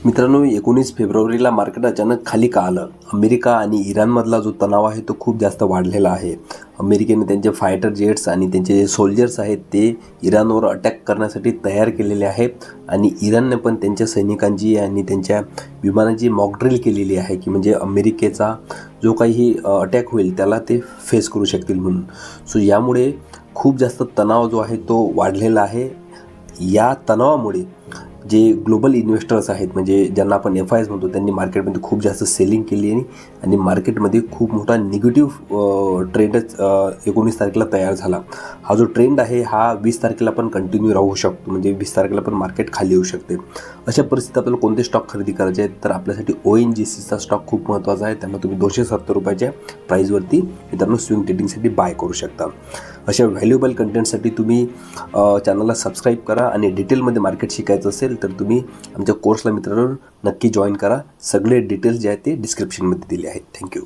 मित्रांनो, 19 फेब्रुवारीला मार्केट अचानक खाली का आलं? अमेरिका आणि इराणमधला जो तणाव आहे तो खूप जास्त वाढलेला आहे. अमेरिकेने त्यांचे फायटर जेट्स आणि त्यांचे जे सोल्जर्स आहेत ते इराणवर अटॅक करण्यासाठी तयार केलेले आहेत आणि इराणने पण त्यांच्या सैनिकांची आणि त्यांच्या विमानांची मॉक ड्रिल केलेली आहे की म्हणजे अमेरिकेचा जो काही अटॅक होईल त्याला ते फेस करू शकतील म्हणून. सो यामुळे खूप जास्त तणाव जो आहे तो वाढलेला आहे. या तणावामुळे जे ग्लोबल इन्व्हेस्टर्स आहेत म्हणजे ज्यांना आपण FIs म्हणतो त्यांनी मार्केटमध्ये खूप जास्त सेलिंग केली आहे आणि मार्केटमध्ये खूप मोठा निगेटिव्ह ट्रेंडच 19 तारखेला तयार झाला. हा जो ट्रेंड आहे हा 20 तारखेला पण कंटिन्यू राहू शकतो, म्हणजे 20 तारखेला पण मार्केट खाली येऊ शकते. अशा परिस्थितीत आपल्याला कोणते स्टॉक खरेदी करायचे आहेत तर आपल्यासाठी ONGCचा स्टॉक खूप महत्त्वाचा आहे. त्यामुळे तुम्ही 270 रुपयाच्या प्राईजवरती मित्रांनो स्विंग ट्रेडिंगसाठी बाय करू शकता. अशा व्हॅल्युएबल कंटेंटसाठी तुम्ही चॅनलला सबस्क्राईब करा आणि डिटेलमध्ये मार्केट शिकायचं असेल तर तुम्ही आमच्या कोर्सला मित्रांनो नक्की जॉईन करा. सगळे डिटेल्स जे आहेत ते डिस्क्रिप्शनमध्ये दिले आहेत. थँक्यू.